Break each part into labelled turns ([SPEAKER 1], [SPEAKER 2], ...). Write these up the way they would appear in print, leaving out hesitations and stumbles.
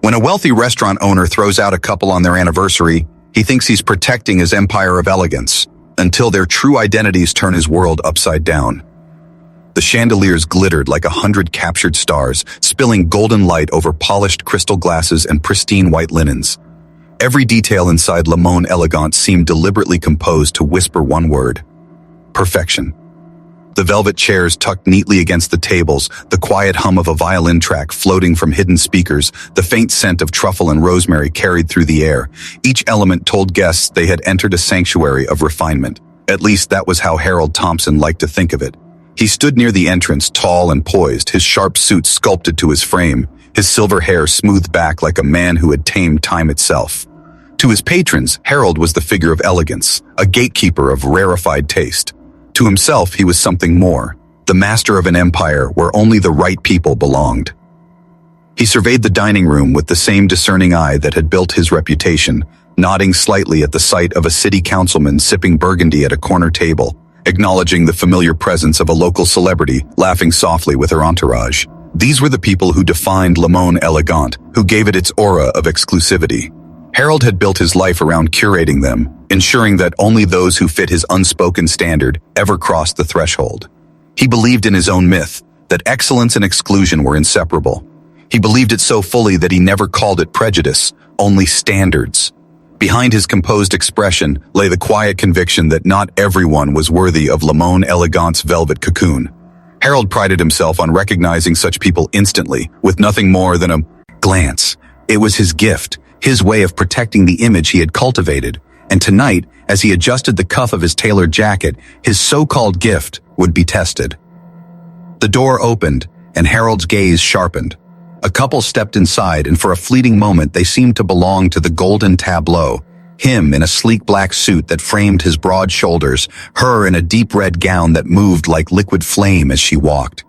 [SPEAKER 1] When a wealthy restaurant owner throws out a couple on their anniversary, he thinks he's protecting his empire of elegance, until their true identities turn his world upside down. The chandeliers glittered like 100 captured stars, spilling golden light over polished crystal glasses and pristine white linens. Every detail inside Le Monde Elegant seemed deliberately composed to whisper one word: perfection. The velvet chairs tucked neatly against the tables, the quiet hum of a violin track floating from hidden speakers, the faint scent of truffle and rosemary carried through the air. Each element told guests they had entered a sanctuary of refinement. At least that was how Harold Thompson liked to think of it. He stood near the entrance, tall and poised, his sharp suit sculpted to his frame, his silver hair smoothed back like a man who had tamed time itself. To his patrons, Harold was the figure of elegance, a gatekeeper of rarefied taste. To himself, he was something more, the master of an empire where only the right people belonged. He surveyed the dining room with the same discerning eye that had built his reputation, nodding slightly at the sight of a city councilman sipping burgundy at a corner table, acknowledging the familiar presence of a local celebrity laughing softly with her entourage. These were the people who defined Le Monde Elegant, who gave it its aura of exclusivity. Harold had built his life around curating them, ensuring that only those who fit his unspoken standard ever crossed the threshold. He believed in his own myth, that excellence and exclusion were inseparable. He believed it so fully that he never called it prejudice, only standards. Behind his composed expression lay the quiet conviction that not everyone was worthy of Le Monde Elegant's velvet cocoon. Harold prided himself on recognizing such people instantly, with nothing more than a glance. It was his gift, his way of protecting the image he had cultivated. And tonight, as he adjusted the cuff of his tailored jacket, his so-called gift would be tested. The door opened, and Harold's gaze sharpened. A couple stepped inside, and for a fleeting moment they seemed to belong to the golden tableau. Him in a sleek black suit that framed his broad shoulders, her in a deep red gown that moved like liquid flame as she walked.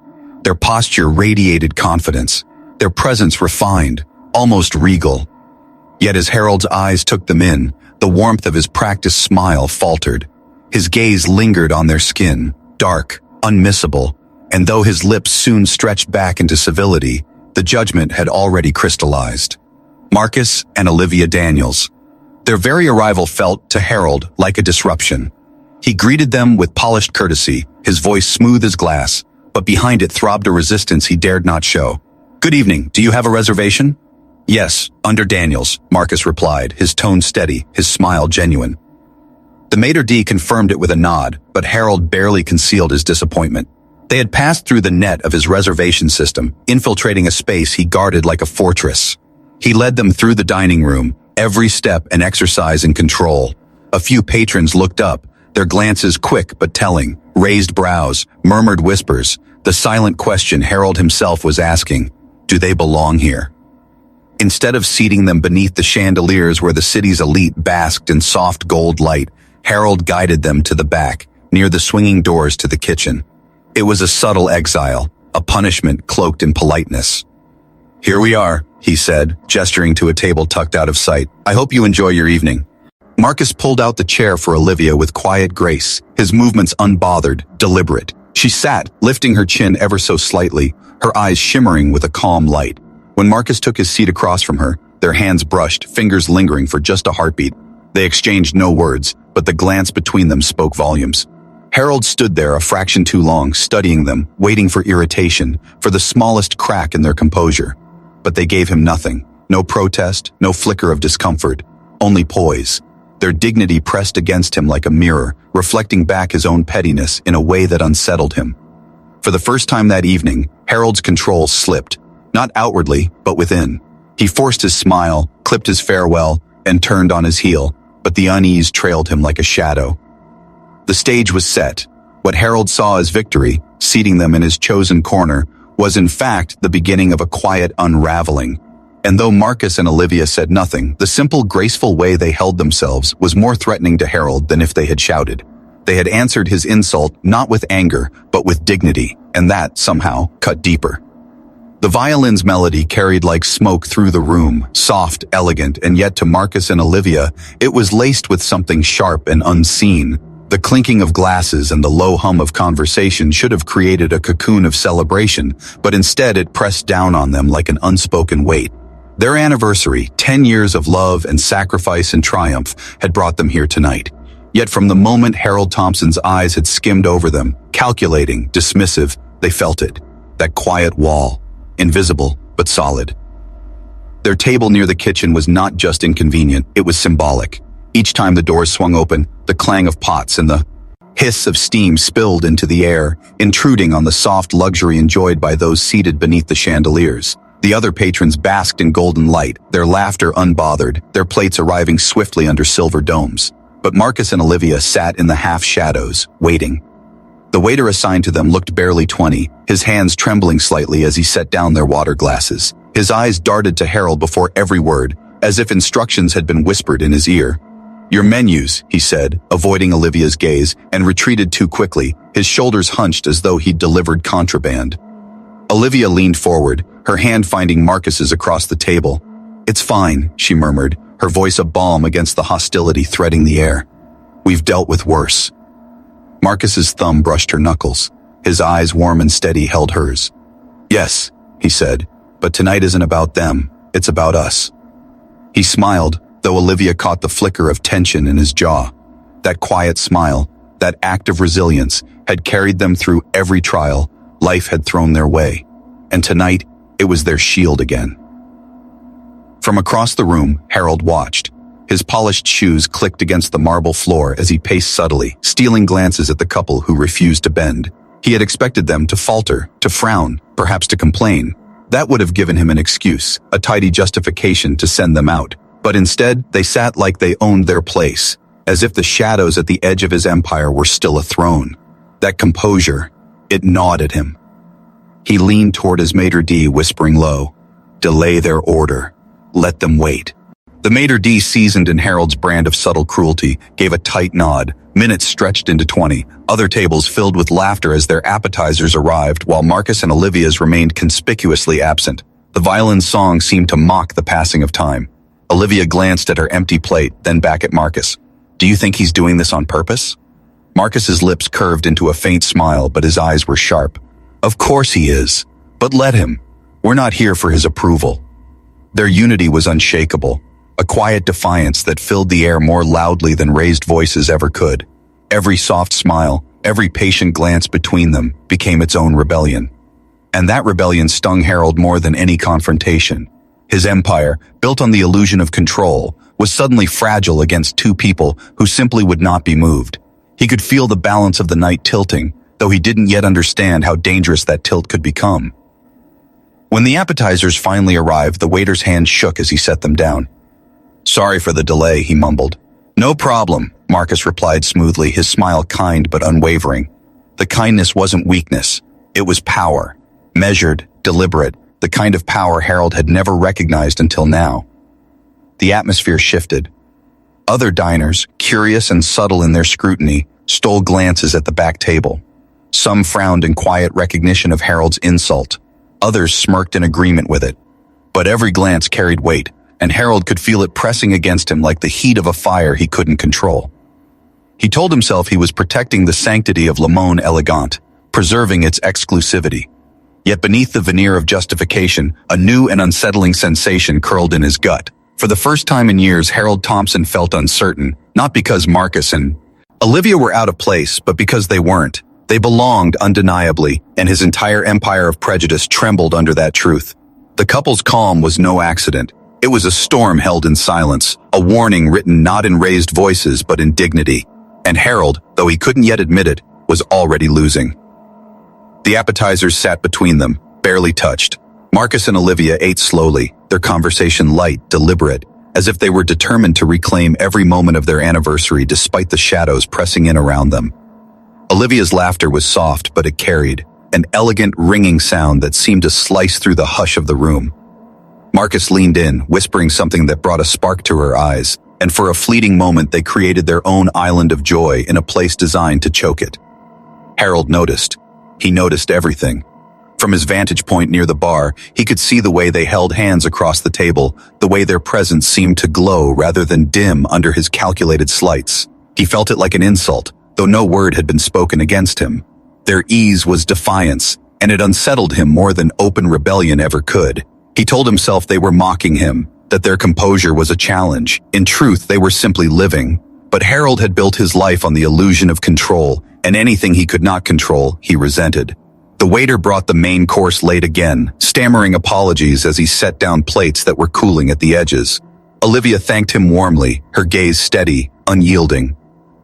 [SPEAKER 1] Their posture radiated confidence, their presence refined, almost regal. Yet as Harold's eyes took them in, the warmth of his practiced smile faltered. His gaze lingered on their skin, dark, unmissable, and though his lips soon stretched back into civility, the judgment had already crystallized. Marcus and Olivia Daniels. Their very arrival felt, to Harold, like a disruption. He greeted them with polished courtesy, his voice smooth as glass, but behind it throbbed a resistance he dared not show. "Good evening, do you have a reservation?" "Yes, under Daniels," Marcus replied, his tone steady, his smile genuine. The maitre d' confirmed it with a nod, but Harold barely concealed his disappointment. They had passed through the net of his reservation system, infiltrating a space he guarded like a fortress. He led them through the dining room, every step an exercise in control. A few patrons looked up, their glances quick but telling, raised brows, murmured whispers, the silent question Harold himself was asking: do they belong here? Instead of seating them beneath the chandeliers where the city's elite basked in soft gold light, Harold guided them to the back, near the swinging doors to the kitchen. It was a subtle exile, a punishment cloaked in politeness. "Here we are," he said, gesturing to a table tucked out of sight. "I hope you enjoy your evening." Marcus pulled out the chair for Olivia with quiet grace, his movements unbothered, deliberate. She sat, lifting her chin ever so slightly, her eyes shimmering with a calm light. When Marcus took his seat across from her, their hands brushed, fingers lingering for just a heartbeat. They exchanged no words, but the glance between them spoke volumes. Harold stood there a fraction too long, studying them, waiting for irritation, for the smallest crack in their composure. But they gave him nothing. No protest, no flicker of discomfort, only poise. Their dignity pressed against him like a mirror, reflecting back his own pettiness in a way that unsettled him. For the first time that evening, Harold's control slipped, not outwardly, but within. He forced his smile, clipped his farewell, and turned on his heel, but the unease trailed him like a shadow. The stage was set. What Harold saw as victory, seating them in his chosen corner, was in fact the beginning of a quiet unraveling. And though Marcus and Olivia said nothing, the simple, graceful way they held themselves was more threatening to Harold than if they had shouted. They had answered his insult not with anger, but with dignity, and that, somehow, cut deeper. The violin's melody carried like smoke through the room, soft, elegant, and yet to Marcus and Olivia, it was laced with something sharp and unseen. The clinking of glasses and the low hum of conversation should have created a cocoon of celebration, but instead it pressed down on them like an unspoken weight. Their anniversary, 10 years of love and sacrifice and triumph, had brought them here tonight. Yet from the moment Harold Thompson's eyes had skimmed over them, calculating, dismissive, they felt it. That quiet wall, invisible but solid. Their table near the kitchen was not just inconvenient, it was symbolic. Each time the doors swung open, the clang of pots and the hiss of steam spilled into the air, intruding on the soft luxury enjoyed by those seated beneath the chandeliers. The other patrons basked in golden light, their laughter unbothered, their plates arriving swiftly under silver domes. But Marcus and Olivia sat in the half-shadows, waiting. The waiter assigned to them looked barely 20, his hands trembling slightly as he set down their water glasses. His eyes darted to Harold before every word, as if instructions had been whispered in his ear. "Your menus," he said, avoiding Olivia's gaze, and retreated too quickly, his shoulders hunched as though he'd delivered contraband. Olivia leaned forward, her hand finding Marcus's across the table. "It's fine," she murmured, her voice a balm against the hostility threading the air. "We've dealt with worse." Marcus's thumb brushed her knuckles. His eyes, warm and steady, held hers. "Yes," he said, "but tonight isn't about them, it's about us." He smiled, though Olivia caught the flicker of tension in his jaw. That quiet smile, that act of resilience, had carried them through every trial life had thrown their way. And tonight, it was their shield again. From across the room, Harold watched. His polished shoes clicked against the marble floor as he paced subtly, stealing glances at the couple who refused to bend. He had expected them to falter, to frown, perhaps to complain. That would have given him an excuse, a tidy justification to send them out. But instead, they sat like they owned their place, as if the shadows at the edge of his empire were still a throne. That composure, it gnawed at him. He leaned toward his maitre d', whispering low, "Delay their order. Let them wait." The maitre d', seasoned in Harold's brand of subtle cruelty, gave a tight nod. Minutes stretched into 20, other tables filled with laughter as their appetizers arrived, while Marcus and Olivia's remained conspicuously absent. The violin song seemed to mock the passing of time. Olivia glanced at her empty plate, then back at Marcus. "Do you think he's doing this on purpose?" Marcus's lips curved into a faint smile, but his eyes were sharp. "Of course he is. But let him. We're not here for his approval." Their unity was unshakable, a quiet defiance that filled the air more loudly than raised voices ever could. Every soft smile, every patient glance between them became its own rebellion. And that rebellion stung Harold more than any confrontation. His empire, built on the illusion of control, was suddenly fragile against two people who simply would not be moved. He could feel the balance of the night tilting, though he didn't yet understand how dangerous that tilt could become. When the appetizers finally arrived, the waiter's hand shook as he set them down. "Sorry for the delay," he mumbled. "No problem," Marcus replied smoothly, his smile kind but unwavering. The kindness wasn't weakness, it was power. Measured, deliberate, the kind of power Harold had never recognized until now. The atmosphere shifted. Other diners, curious and subtle in their scrutiny, stole glances at the back table. Some frowned in quiet recognition of Harold's insult. Others smirked in agreement with it. But every glance carried weight, and Harold could feel it pressing against him like the heat of a fire he couldn't control. He told himself he was protecting the sanctity of le monde elegant, preserving its exclusivity. Yet beneath the veneer of justification, a new and unsettling sensation curled in his gut. For the first time in years, Harold Thompson felt uncertain, not because Marcus and Olivia were out of place, but because they weren't. They belonged undeniably, and his entire empire of prejudice trembled under that truth. The couple's calm was no accident. It was a storm held in silence, a warning written not in raised voices but in dignity. And Harold, though he couldn't yet admit it, was already losing. The appetizers sat between them, barely touched. Marcus and Olivia ate slowly, their conversation light, deliberate, as if they were determined to reclaim every moment of their anniversary despite the shadows pressing in around them. Olivia's laughter was soft, but it carried, an elegant, ringing sound that seemed to slice through the hush of the room. Marcus leaned in, whispering something that brought a spark to her eyes, and for a fleeting moment they created their own island of joy in a place designed to choke it. Harold noticed. He noticed everything. From his vantage point near the bar, he could see the way they held hands across the table, the way their presence seemed to glow rather than dim under his calculated slights. He felt it like an insult, though no word had been spoken against him. Their ease was defiance, and it unsettled him more than open rebellion ever could. He told himself they were mocking him, that their composure was a challenge. In truth, they were simply living. But Harold had built his life on the illusion of control, and anything he could not control, he resented. The waiter brought the main course late again, stammering apologies as he set down plates that were cooling at the edges. Olivia thanked him warmly, her gaze steady, unyielding.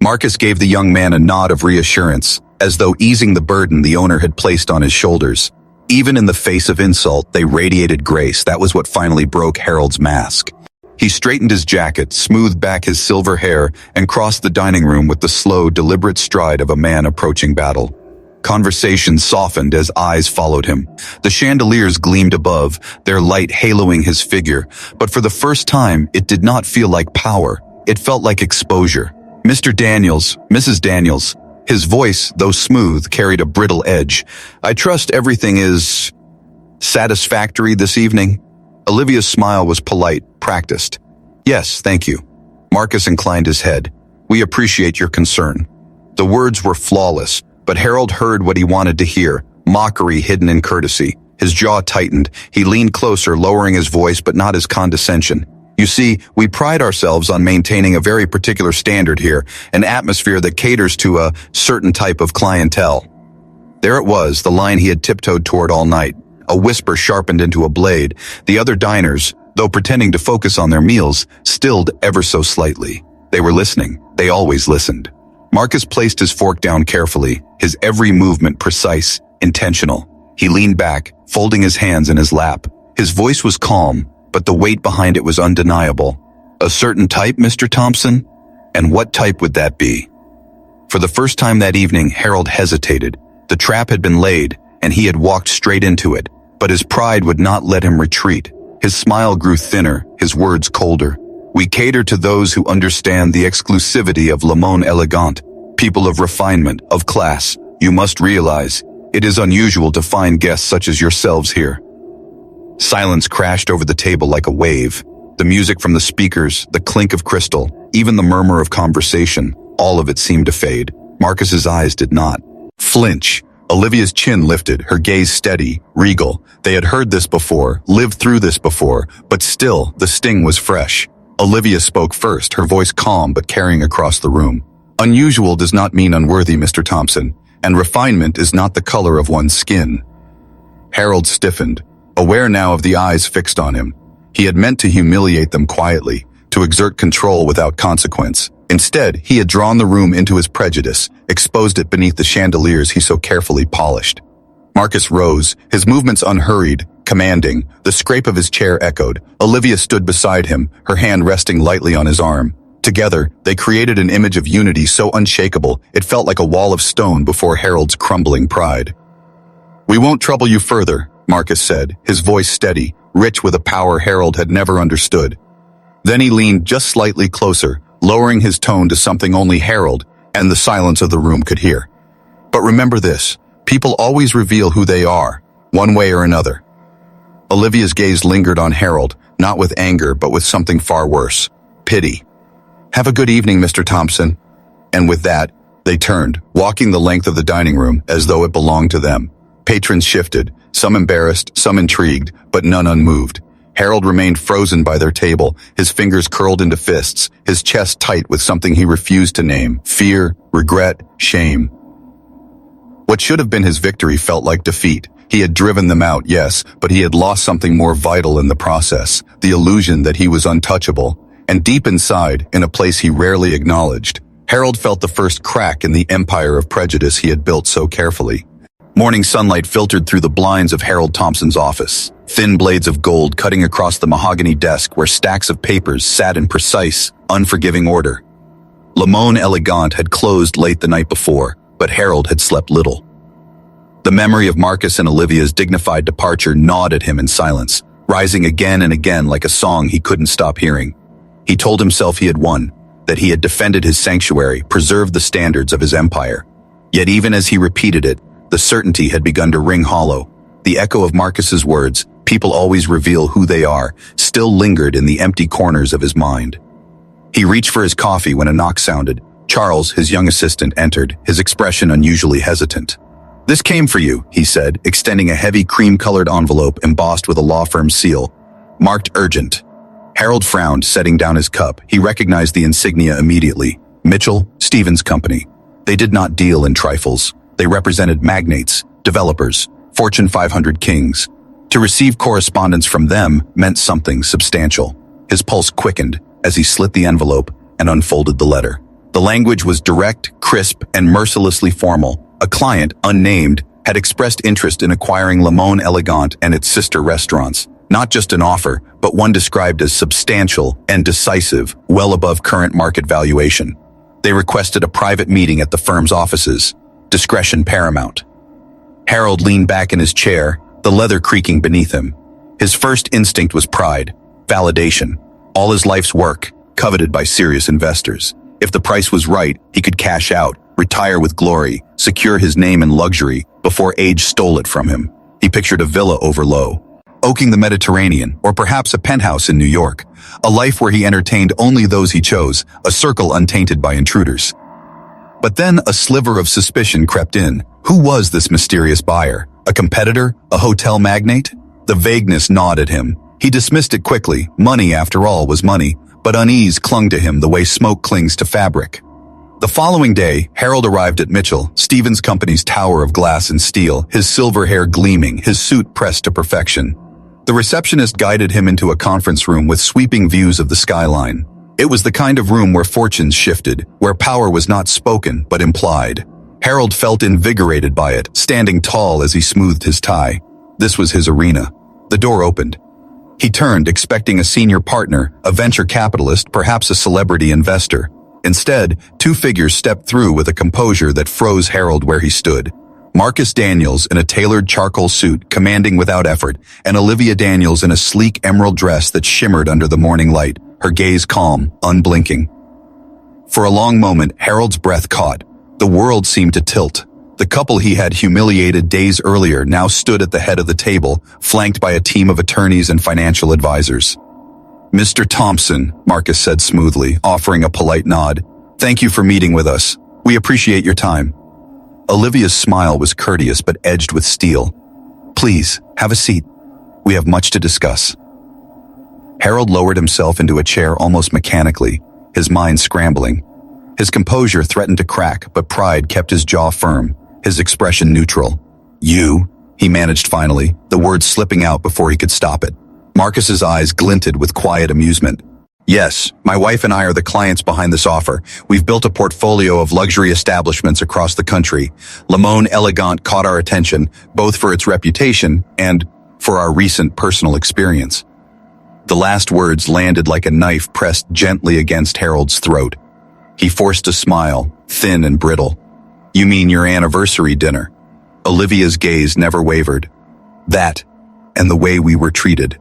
[SPEAKER 1] Marcus gave the young man a nod of reassurance, as though easing the burden the owner had placed on his shoulders. Even in the face of insult, they radiated grace. That was what finally broke Harold's mask. He straightened his jacket, smoothed back his silver hair, and crossed the dining room with the slow, deliberate stride of a man approaching battle. Conversation softened as eyes followed him. The chandeliers gleamed above, their light haloing his figure, but for the first time, it did not feel like power. It felt like exposure. Mr. Daniels, Mrs. Daniels. His voice, though smooth, carried a brittle edge. I trust everything is satisfactory this evening? Olivia's smile was polite, practiced. Yes, thank you. Marcus inclined his head. We appreciate your concern. The words were flawless, but Harold heard what he wanted to hear, mockery hidden in courtesy. His jaw tightened. He leaned closer, lowering his voice but not his condescension. You see, we pride ourselves on maintaining a very particular standard here, an atmosphere that caters to a certain type of clientele. There it was, the line he had tiptoed toward all night. A whisper sharpened into a blade. The other diners, though pretending to focus on their meals, stilled ever so slightly. They were listening. They always listened. Marcus placed his fork down carefully, his every movement precise, intentional. He leaned back, folding his hands in his lap. His voice was calm, but the weight behind it was undeniable. A certain type, Mr. Thompson? And what type would that be? For the first time that evening, Harold hesitated. The trap had been laid, and he had walked straight into it, but his pride would not let him retreat. His smile grew thinner, his words colder. We cater to those who understand the exclusivity of le monde elegant, people of refinement, of class. You must realize, it is unusual to find guests such as yourselves here. Silence crashed over the table like a wave. The music from the speakers, the clink of crystal, even the murmur of conversation, all of it seemed to fade. Marcus's eyes did not flinch. Olivia's chin lifted, her gaze steady, regal. They had heard this before, lived through this before, but still, the sting was fresh. Olivia spoke first, her voice calm but carrying across the room. Unusual does not mean unworthy, Mr. Thompson, and refinement is not the color of one's skin. Harold stiffened, aware now of the eyes fixed on him. He had meant to humiliate them quietly, to exert control without consequence. Instead, he had drawn the room into his prejudice, exposed it beneath the chandeliers he so carefully polished. Marcus rose, his movements unhurried, commanding. The scrape of his chair echoed. Olivia stood beside him, her hand resting lightly on his arm. Together, they created an image of unity so unshakable, it felt like a wall of stone before Harold's crumbling pride. We won't trouble you further, Marcus said, his voice steady, rich with a power Harold had never understood. Then he leaned just slightly closer, lowering his tone to something only Harold and the silence of the room could hear. But remember this, people always reveal who they are, one way or another. Olivia's gaze lingered on Harold, not with anger but with something far worse, pity. Have a good evening, Mr. Thompson. And with that, they turned, walking the length of the dining room as though it belonged to them. Patrons shifted, some embarrassed, some intrigued, but none unmoved. Harold remained frozen by their table, his fingers curled into fists, his chest tight with something he refused to name, fear, regret, shame. What should have been his victory felt like defeat. He had driven them out, yes, but he had lost something more vital in the process, the illusion that he was untouchable. And deep inside, in a place he rarely acknowledged, Harold felt the first crack in the empire of prejudice he had built so carefully. Morning sunlight filtered through the blinds of Harold Thompson's office, thin blades of gold cutting across the mahogany desk where stacks of papers sat in precise, unforgiving order. Le Monde Elegant had closed late the night before, but Harold had slept little. The memory of Marcus and Olivia's dignified departure gnawed at him in silence, rising again and again like a song he couldn't stop hearing. He told himself he had won, that he had defended his sanctuary, preserved the standards of his empire. Yet even as he repeated it, the certainty had begun to ring hollow. The echo of Marcus's words, people always reveal who they are, still lingered in the empty corners of his mind. He reached for his coffee when a knock sounded. Charles, his young assistant, entered, his expression unusually hesitant. "This came for you," he said, extending a heavy cream-colored envelope embossed with a law firm seal, marked urgent. Harold frowned, setting down his cup. He recognized the insignia immediately. Mitchell, Stevens Company. They did not deal in trifles. They represented magnates, developers, Fortune 500 kings. To receive correspondence from them meant something substantial. His pulse quickened as he slit the envelope and unfolded the letter. The language was direct, crisp, and mercilessly formal. A client, unnamed, had expressed interest in acquiring Limon Elegant and its sister restaurants. Not just an offer, but one described as substantial and decisive, well above current market valuation. They requested a private meeting at the firm's offices. Discretion paramount. Harold leaned back in his chair, the leather creaking beneath him. His first instinct was pride, validation, all his life's work, coveted by serious investors. If the price was right, he could cash out, retire with glory, secure his name in luxury before age stole it from him. He pictured a villa overlooking the Mediterranean, or perhaps a penthouse in New York, a life where he entertained only those he chose, a circle untainted by intruders. But then a sliver of suspicion crept in. Who was this mysterious buyer? A competitor? A hotel magnate? The vagueness gnawed at him. He dismissed it quickly. Money, after all, was money, but unease clung to him the way smoke clings to fabric. The following day, Harold arrived at Mitchell, Stevens Company's tower of glass and steel, his silver hair gleaming, his suit pressed to perfection. The receptionist guided him into a conference room with sweeping views of the skyline. It was the kind of room where fortunes shifted, where power was not spoken but implied. Harold felt invigorated by it, standing tall as he smoothed his tie. This was his arena. The door opened. He turned, expecting a senior partner, a venture capitalist, perhaps a celebrity investor. Instead, two figures stepped through with a composure that froze Harold where he stood. Marcus Daniels in a tailored charcoal suit, commanding without effort, and Olivia Daniels in a sleek emerald dress that shimmered under the morning light, her gaze calm, unblinking. For a long moment, Harold's breath caught. The world seemed to tilt. The couple he had humiliated days earlier now stood at the head of the table, flanked by a team of attorneys and financial advisors. "Mr. Thompson," Marcus said smoothly, offering a polite nod. "Thank you for meeting with us. We appreciate your time." Olivia's smile was courteous but edged with steel. "Please, have a seat. We have much to discuss." Harold lowered himself into a chair almost mechanically, his mind scrambling. His composure threatened to crack, but pride kept his jaw firm, his expression neutral. "You?" he managed finally, the words slipping out before he could stop it. Marcus's eyes glinted with quiet amusement. "Yes, my wife and I are the clients behind this offer. We've built a portfolio of luxury establishments across the country. Limon Elegant caught our attention, both for its reputation and for our recent personal experience." The last words landed like a knife pressed gently against Harold's throat. He forced a smile, thin and brittle. "You mean your anniversary dinner?" Olivia's gaze never wavered. "That, and the way we were treated."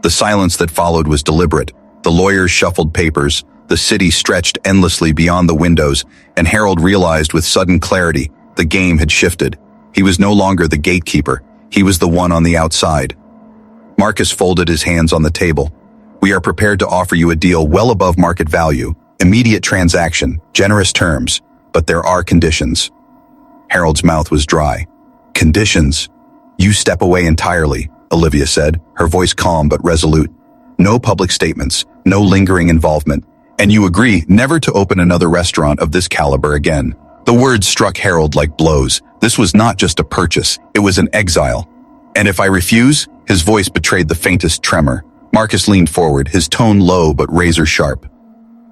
[SPEAKER 1] The silence that followed was deliberate. The lawyers shuffled papers, the city stretched endlessly beyond the windows, and Harold realized with sudden clarity the game had shifted. He was no longer the gatekeeper, he was the one on the outside. Marcus folded his hands on the table. "We are prepared to offer you a deal well above market value, immediate transaction, generous terms, but there are conditions." Harold's mouth was dry. "Conditions? You step away entirely," Olivia said, her voice calm but resolute. "No public statements, no lingering involvement, and you agree never to open another restaurant of this caliber again." The words struck Harold like blows. This was not just a purchase, it was an exile. "And if I refuse?" His voice betrayed the faintest tremor. Marcus leaned forward, his tone low but razor sharp.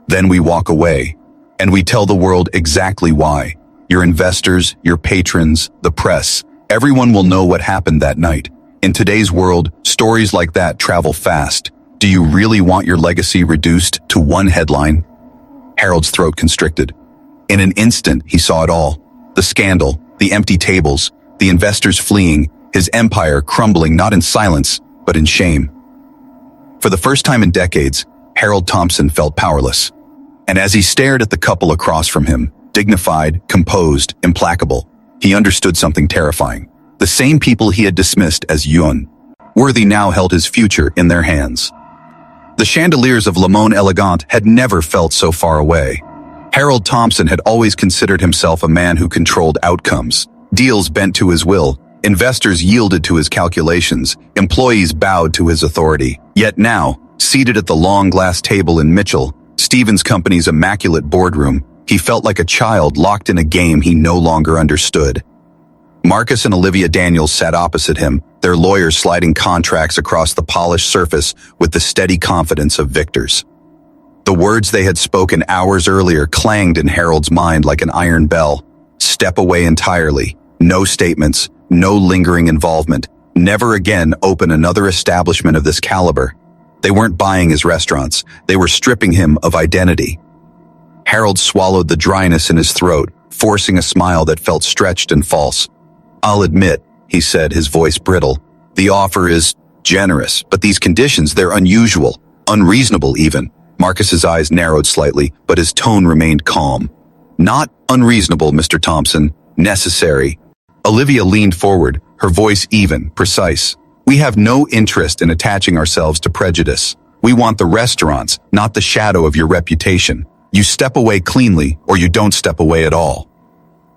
[SPEAKER 1] "Then we walk away, and we tell the world exactly why. Your investors, your patrons, the press, everyone will know what happened that night. In today's world, stories like that travel fast. Do you really want your legacy reduced to one headline?" Harold's throat constricted. In an instant, he saw it all. The scandal, the empty tables, the investors fleeing, his empire crumbling not in silence, but in shame. For the first time in decades, Harold Thompson felt powerless. And as he stared at the couple across from him, dignified, composed, implacable, he understood something terrifying. The same people he had dismissed as yun, worthy now held his future in their hands. The chandeliers of Limon Elegant had never felt so far away. Harold Thompson had always considered himself a man who controlled outcomes, Deals bent to his will, investors yielded to his calculations, employees bowed to his authority. Yet now, seated at the long glass table in Mitchell, Stevens Company's immaculate boardroom, he felt like a child locked in a game he no longer understood. Marcus and Olivia Daniels sat opposite him, their lawyers sliding contracts across the polished surface with the steady confidence of victors. The words they had spoken hours earlier clanged in Harold's mind like an iron bell. Step away entirely. No statements, no lingering involvement. Never again open another establishment of this caliber. They weren't buying his restaurants. They were stripping him of identity. Harold swallowed the dryness in his throat, forcing a smile that felt stretched and false. "I'll admit," he said, his voice brittle, "the offer is generous, but these conditions, they're unusual, unreasonable even." Marcus's eyes narrowed slightly, but his tone remained calm. "Not unreasonable, Mr. Thompson. Necessary." Olivia leaned forward, her voice even, precise. "We have no interest in attaching ourselves to prejudice. We want the restaurants, not the shadow of your reputation. You step away cleanly, or you don't step away at all."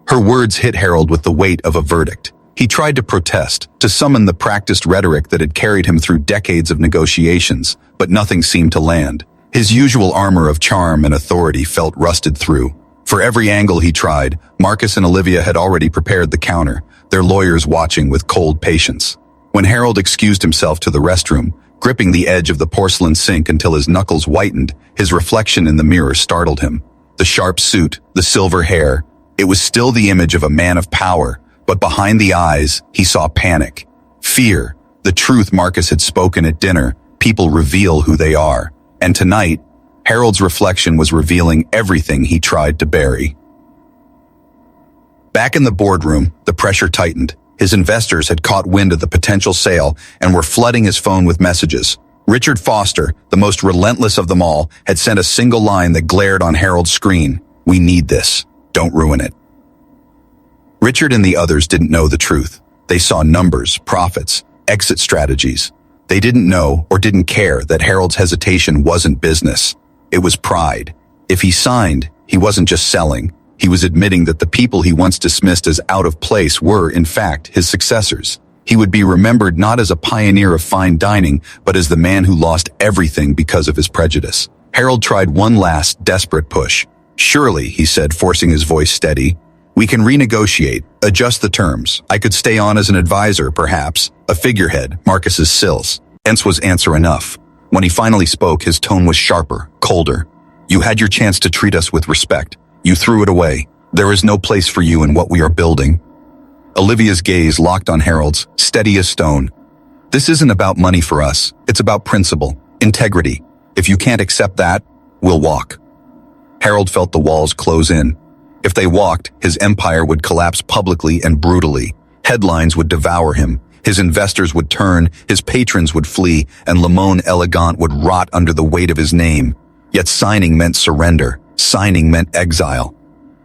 [SPEAKER 1] Her words hit Harold with the weight of a verdict. He tried to protest, to summon the practiced rhetoric that had carried him through decades of negotiations, but nothing seemed to land. His usual armor of charm and authority felt rusted through. For every angle he tried, Marcus and Olivia had already prepared the counter, their lawyers watching with cold patience. When Harold excused himself to the restroom, gripping the edge of the porcelain sink until his knuckles whitened, his reflection in the mirror startled him. The sharp suit, the silver hair, it was still the image of a man of power, but behind the eyes, he saw panic, fear, the truth Marcus had spoken at dinner. People reveal who they are. And tonight, Harold's reflection was revealing everything he tried to bury. Back in the boardroom, the pressure tightened. His investors had caught wind of the potential sale and were flooding his phone with messages. Richard Foster, the most relentless of them all, had sent a single line that glared on Harold's screen. "We need this. Don't ruin it." Richard and the others didn't know the truth. They saw numbers, profits, exit strategies. They didn't know or didn't care that Harold's hesitation wasn't business. It was pride. If he signed, he wasn't just selling. He was admitting that the people he once dismissed as out of place were, in fact, his successors. He would be remembered not as a pioneer of fine dining, but as the man who lost everything because of his prejudice. Harold tried one last, desperate push. "Surely," he said, forcing his voice steady, "we can renegotiate, adjust the terms. I could stay on as an advisor, perhaps, a figurehead, Marcus's sills." Hence was answer enough. When he finally spoke, his tone was sharper, colder. "You had your chance to treat us with respect. You threw it away. There is no place for you in what we are building." Olivia's gaze locked on Harold's, steady as stone. "This isn't about money for us. It's about principle, integrity. If you can't accept that, we'll walk." Harold felt the walls close in. If they walked, his empire would collapse publicly and brutally. Headlines would devour him. His investors would turn, his patrons would flee, and Limon Elegant would rot under the weight of his name. Yet signing meant surrender. Signing meant exile.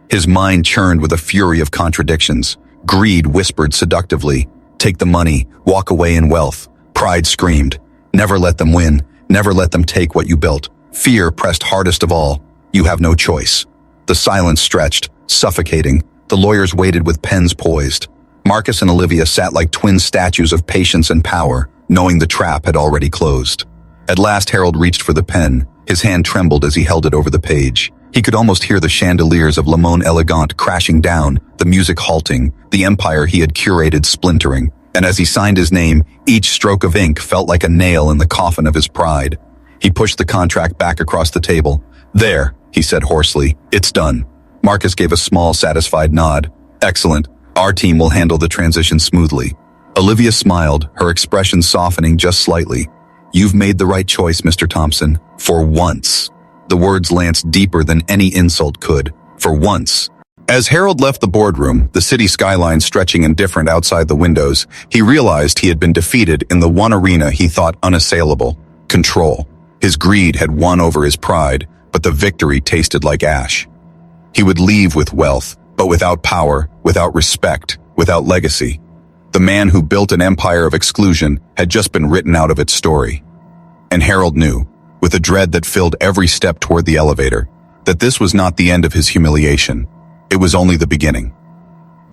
[SPEAKER 1] His mind churned with a fury of contradictions. Greed whispered seductively, "Take the money, walk away in wealth." Pride screamed, "Never let them win. Never let them take what you built." Fear pressed hardest of all, "You have no choice." The silence stretched, suffocating. The lawyers waited with pens poised. Marcus and Olivia sat like twin statues of patience and power, knowing the trap had already closed. At last Harold reached for the pen. His hand trembled as he held it over the page. He could almost hear the chandeliers of Limon Elegant crashing down, the music halting, the empire he had curated splintering. And as he signed his name, each stroke of ink felt like a nail in the coffin of his pride. He pushed the contract back across the table. "There," he said hoarsely, "it's done." Marcus gave a small, satisfied nod. "Excellent. Our team will handle the transition smoothly." Olivia smiled, her expression softening just slightly. "You've made the right choice, Mr. Thompson. For once." The words lanced deeper than any insult could. For once. As Harold left the boardroom, the city skyline stretching indifferent outside the windows, he realized he had been defeated in the one arena he thought unassailable: control. His greed had won over his pride, but the victory tasted like ash. He would leave with wealth, but without power, without respect, without legacy. The man who built an empire of exclusion had just been written out of its story. And Harold knew, with a dread that filled every step toward the elevator, that this was not the end of his humiliation. It was only the beginning.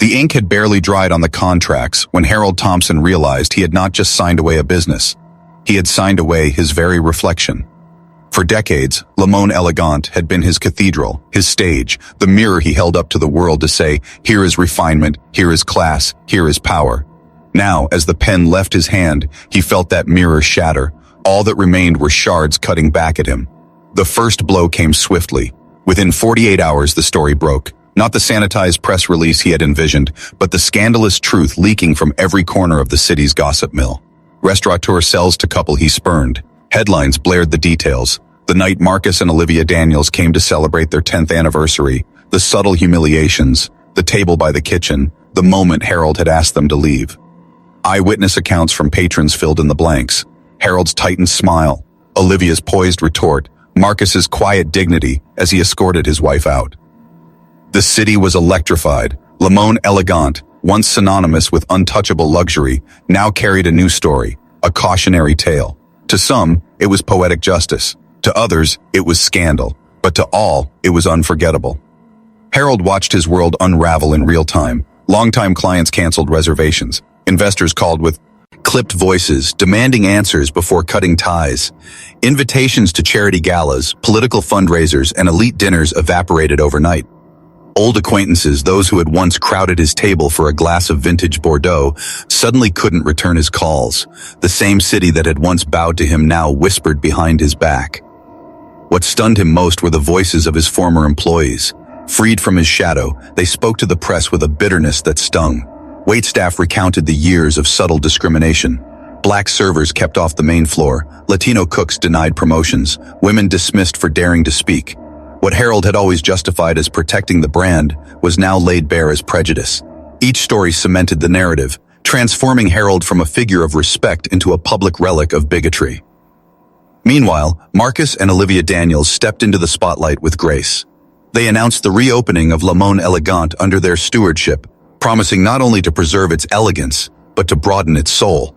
[SPEAKER 1] The ink had barely dried on the contracts when Harold Thompson realized he had not just signed away a business. He had signed away his very reflection. For decades, Le Monde Elegant had been his cathedral, his stage, the mirror he held up to the world to say, here is refinement, here is class, here is power. Now, as the pen left his hand, he felt that mirror shatter. All that remained were shards cutting back at him. The first blow came swiftly. Within 48 hours, the story broke. Not the sanitized press release he had envisioned, but the scandalous truth leaking from every corner of the city's gossip mill. Restaurateur sells to couple he spurned. Headlines blared the details. The night Marcus and Olivia Daniels came to celebrate their 10th anniversary, the subtle humiliations, the table by the kitchen, the moment Harold had asked them to leave. Eyewitness accounts from patrons filled in the blanks. Harold's tightened smile, Olivia's poised retort, Marcus's quiet dignity as he escorted his wife out. The city was electrified. Le Monde Elegant, once synonymous with untouchable luxury, now carried a new story, a cautionary tale. To some, it was poetic justice. To others, it was scandal. But to all, it was unforgettable. Harold watched his world unravel in real time. Longtime clients canceled reservations. Investors called with clipped voices, demanding answers before cutting ties. Invitations to charity galas, political fundraisers, and elite dinners evaporated overnight. Old acquaintances, those who had once crowded his table for a glass of vintage Bordeaux, suddenly couldn't return his calls. The same city that had once bowed to him now whispered behind his back. What stunned him most were the voices of his former employees. Freed from his shadow, they spoke to the press with a bitterness that stung. Waitstaff recounted the years of subtle discrimination. Black servers kept off the main floor, Latino cooks denied promotions, women dismissed for daring to speak. What Harold had always justified as protecting the brand was now laid bare as prejudice. Each story cemented the narrative, transforming Harold from a figure of respect into a public relic of bigotry. Meanwhile, Marcus and Olivia Daniels stepped into the spotlight with grace. They announced the reopening of Le Monde Elegant under their stewardship, promising not only to preserve its elegance, but to broaden its soul.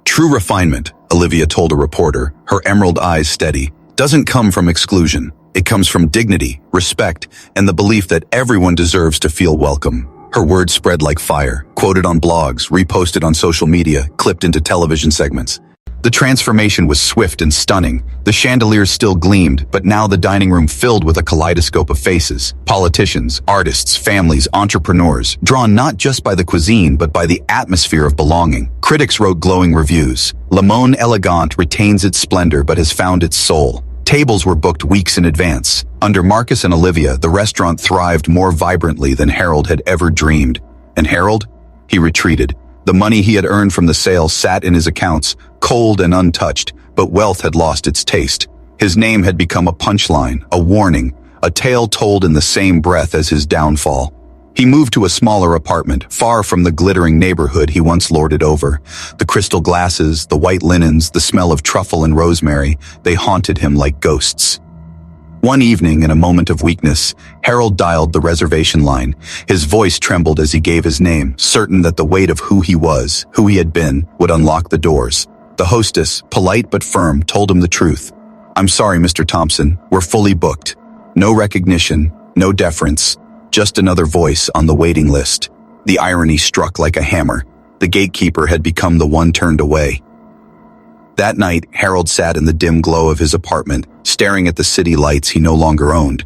[SPEAKER 1] True refinement, Olivia told a reporter, her emerald eyes steady, doesn't come from exclusion. It comes from dignity, respect, and the belief that everyone deserves to feel welcome. Her words spread like fire, quoted on blogs, reposted on social media, clipped into television segments. The transformation was swift and stunning. The chandeliers still gleamed, but now the dining room filled with a kaleidoscope of faces. Politicians, artists, families, entrepreneurs, drawn not just by the cuisine, but by the atmosphere of belonging. Critics wrote glowing reviews. Le Monde Elegant retains its splendor but has found its soul. Tables were booked weeks in advance. Under Marcus and Olivia, the restaurant thrived more vibrantly than Harold had ever dreamed. And Harold? He retreated. The money he had earned from the sale sat in his accounts, cold and untouched, but wealth had lost its taste. His name had become a punchline, a warning, a tale told in the same breath as his downfall. He moved to a smaller apartment, far from the glittering neighborhood he once lorded over. The crystal glasses, the white linens, the smell of truffle and rosemary, they haunted him like ghosts. One evening, in a moment of weakness, Harold dialed the reservation line. His voice trembled as he gave his name, certain that the weight of who he was, who he had been, would unlock the doors. The hostess, polite but firm, told him the truth. "I'm sorry, Mr. Thompson, we're fully booked. No recognition, no deference. Just another voice on the waiting list." The irony struck like a hammer. The gatekeeper had become the one turned away. That night, Harold sat in the dim glow of his apartment, staring at the city lights he no longer owned.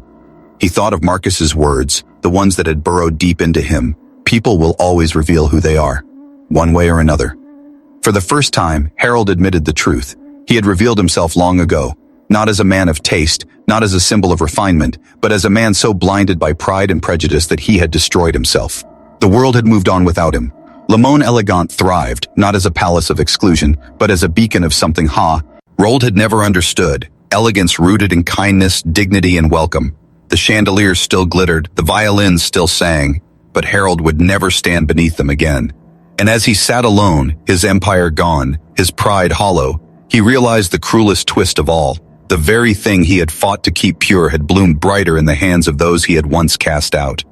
[SPEAKER 1] He thought of Marcus's words, the ones that had burrowed deep into him. People will always reveal who they are, one way or another. For the first time, Harold admitted the truth. He had revealed himself long ago, not as a man of taste, not as a symbol of refinement, but as a man so blinded by pride and prejudice that he had destroyed himself. The world had moved on without him. Le Monde Elegant thrived, not as a palace of exclusion, but as a beacon of something Harold had never understood. Elegance rooted in kindness, dignity, and welcome. The chandeliers still glittered, the violins still sang, but Harold would never stand beneath them again. And as he sat alone, his empire gone, his pride hollow, he realized the cruelest twist of all. The very thing he had fought to keep pure had bloomed brighter in the hands of those he had once cast out.